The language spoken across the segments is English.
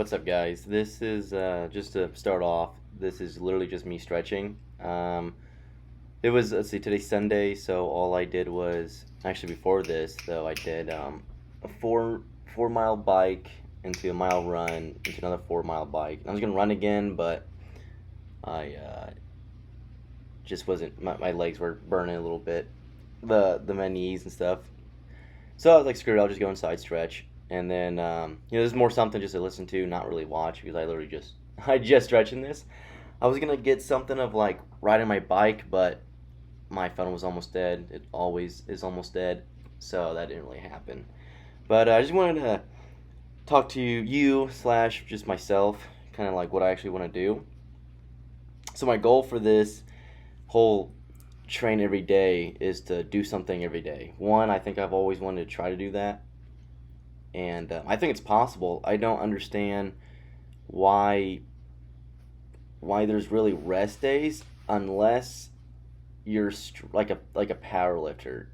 What's up, guys? This is just to start off. This is literally just me stretching. It was let's see, today's Sunday, so all I did was actually before this though I did a four mile bike into a mile run into another 4 mile bike. I was gonna run again, but I just wasn't. My legs were burning a little bit, the my knees and stuff. So I was like, screw it, I'll just go inside stretch. And then, there's more something just to listen to, not really watch, because I literally just, I just stretching this. I was gonna get something of like riding my bike, but my phone was almost dead. It always is almost dead, so that didn't really happen. But I just wanted to talk to you slash just myself, kind of like what I actually want to do. So my goal for this whole train every day is to do something every day. One, I think I've always wanted to try to do that, and I think it's possible. I don't understand why there's really rest days unless you're like a power lifter.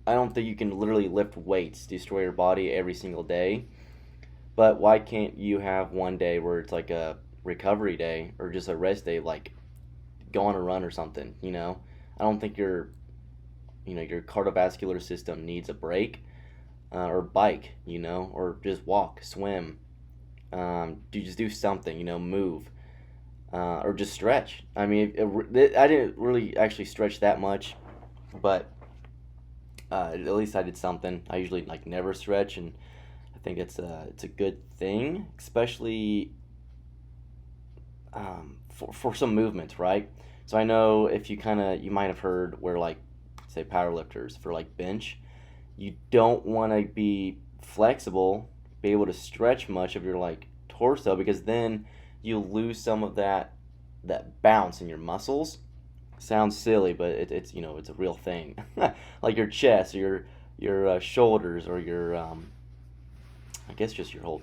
I don't think you can literally lift weights, destroy your body every single day. But why can't you have one day where it's like a recovery day or just a rest day, like go on a run or something? I don't think your cardiovascular system needs a break, or bike, or just walk, swim, do something, move, or just stretch. I mean, I didn't really actually stretch that much, but at least I did something. I usually like never stretch, and I think it's a good thing, especially for some movements, right? So I know if you might have heard where like say powerlifters for like bench, you don't want to be flexible, be able to stretch much of your like torso, because then you lose some of that bounce in your muscles. Sounds silly, but it's a real thing. Like your chest or your shoulders, or your I guess just your whole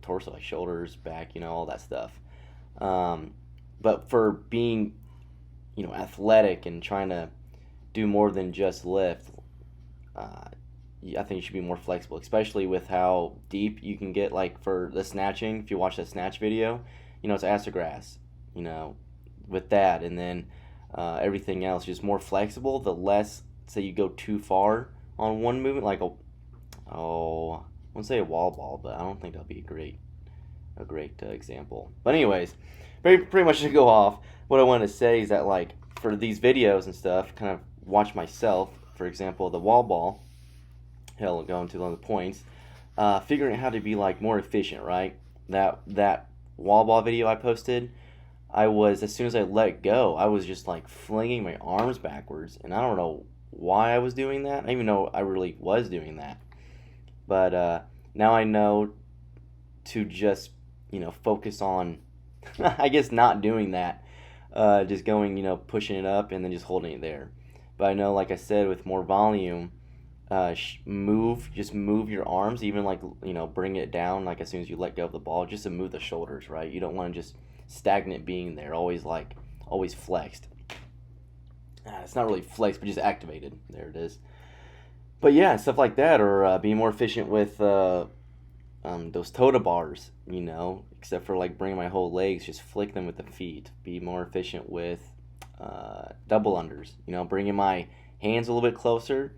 torso, like shoulders, back, all that stuff. Um, but for being athletic and trying to do more than just lift, uh, I think you should be more flexible, especially with how deep you can get. Like for the snatching, if you watch that snatch video, it's ass to grass, you know, with that, and then everything else just more flexible. The less, say, you go too far on one movement, like I wouldn't say a wall ball, but I don't think that'll be a great example. But anyways, pretty much to go off, what I wanted to say is that like for these videos and stuff, kind of watch myself. For example, the wall ball. Hell, going to one of the points. Figuring out how to be like more efficient, right? That wall ball video I posted, I was, as soon as I let go, I was just like flinging my arms backwards, and I don't know why I was doing that. I don't even know I really was doing that. But now I know to just focus on, I guess, not doing that. Just going, pushing it up and then just holding it there. But I know, like I said, with more volume, just move your arms, even like bring it down like as soon as you let go of the ball, just to move the shoulders, right? You don't want to just stagnant being there, always flexed. It's not really flexed, but just activated. There it is. But yeah, stuff like that, or being more efficient with those tota bars, except for like bringing my whole legs, just flick them with the feet. Be more efficient with double unders, bringing my hands a little bit closer.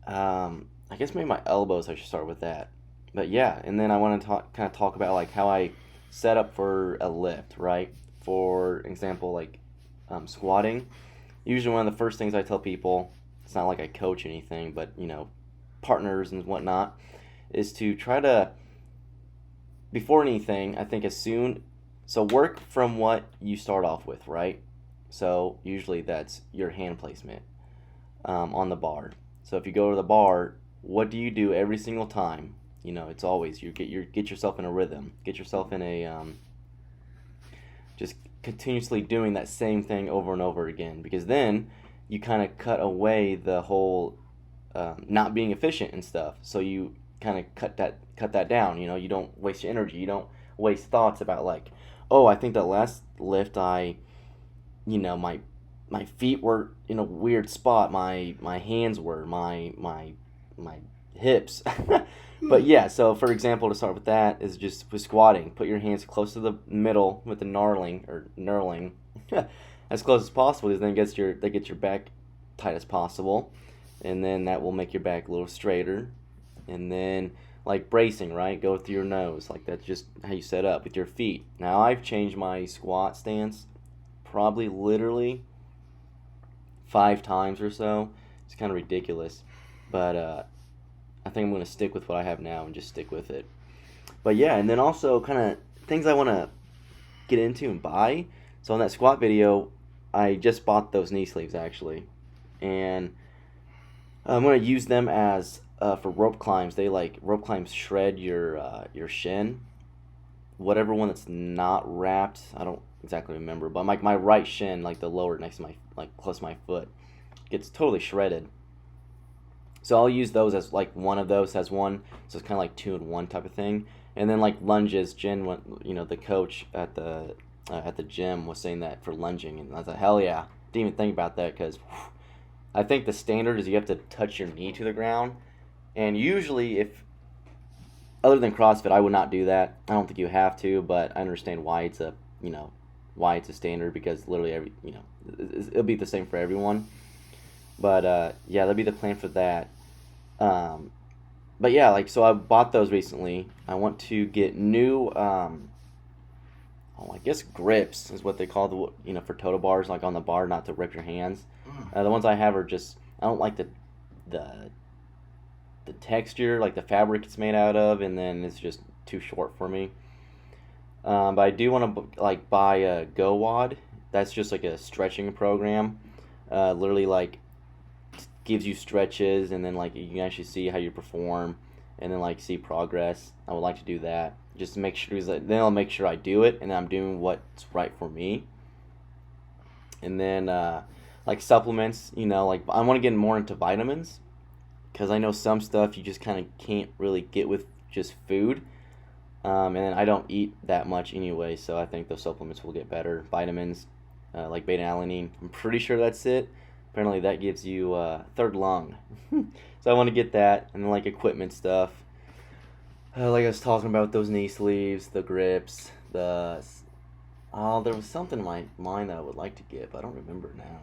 I guess maybe my elbows, I should start with that. But yeah, and then I want to talk about like how I set up for a lift, right? For example, like squatting. Usually one of the first things I tell people, it's not like I coach anything, but partners and whatnot, is to try to, before anything, I think so work from what you start off with, right? So usually that's your hand placement on the bar. So if you go to the bar, what do you do every single time? It's always you get yourself in a rhythm, get yourself in a just continuously doing that same thing over and over again, because then you kind of cut away the whole not being efficient and stuff. So you kind of cut that down. You don't waste your energy. You don't waste thoughts about like, oh, I think that last lift my feet were in a weird spot. My hands were my hips. But yeah, so for example, to start with that is just with squatting. Put your hands close to the middle with the knurling, as close as possible, because then that gets your back tight as possible, and then that will make your back a little straighter. And then like bracing, right? Go through your nose, like that's just how you set up with your feet. Now I've changed my squat stance probably literally 5 times or so. It's kind of ridiculous, but I think I'm gonna stick with what I have now and just stick with it. But yeah, and then also kind of things I want to get into and buy. So on that squat video, I just bought those knee sleeves actually, and I'm gonna use them as for rope climbs. They like rope climbs shred your shin. Whatever one that's not wrapped, I don't exactly remember, but my right shin, like the lower next to my like close to my foot, gets totally shredded. So I'll use those as like one of those has one, so it's kind of like 2 in 1 type of thing. And then like lunges, the coach at the gym was saying that for lunging, and I was like, hell yeah, didn't even think about that because I think the standard is you have to touch your knee to the ground, and usually if other than CrossFit, I would not do that. I don't think you have to, but I understand why it's a standard because literally it'll be the same for everyone. But yeah, that'll be the plan for that. Um, but yeah, like so I bought those recently. I want to get new I guess grips is what they call for total bars, like on the bar, not to rip your hands. The ones I have are just I don't like the the texture, like the fabric it's made out of, and then it's just too short for me. But I do want to like buy a Go Wad. That's just like a stretching program. Literally like gives you stretches, and then like you can actually see how you perform, and then like see progress. I would like to do that. Just to make sure, then I'll make sure I do it, and I'm doing what's right for me. And then like supplements, like I want to get more into vitamins because I know some stuff you just kind of can't really get with just food. And I don't eat that much anyway, so I think those supplements will get better. Vitamins, like beta alanine. I'm pretty sure that's it. Apparently that gives you third lung. So I want to get that, and then like equipment stuff. Like I was talking about those knee sleeves, the grips, there was something in my mind that I would like to get, but I don't remember now.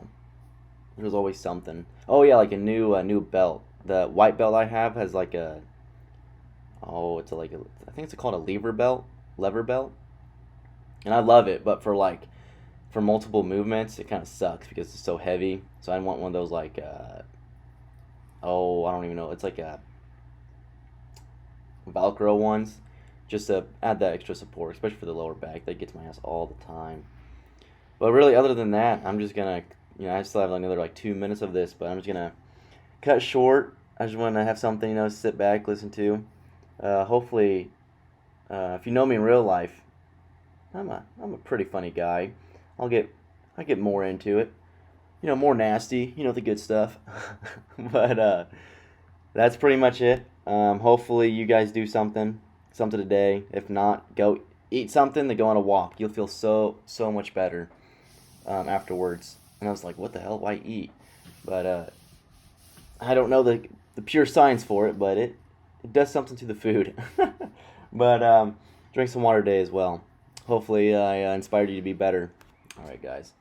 There was always something. Oh yeah, like a new belt. The white belt I have has like I think it's called a lever belt, and I love it. But for multiple movements, it kind of sucks because it's so heavy. So I want one of those like I don't even know. It's like a Velcro ones, just to add that extra support, especially for the lower back. That gets my ass all the time. But really, other than that, I'm just gonna, I still have another like 2 minutes of this, but I'm just gonna cut short. I just want to have something, sit back, listen to. Hopefully, if you know me in real life, I'm a pretty funny guy. I get more into it, more nasty, the good stuff. But that's pretty much it. Hopefully, you guys do something today. If not, go eat something. Then go on a walk. You'll feel so much better afterwards. And I was like, what the hell? Why eat? But I don't know the pure science for it, but it does something to the food. But drink some water today as well. Hopefully I inspired you to be better. All right, guys.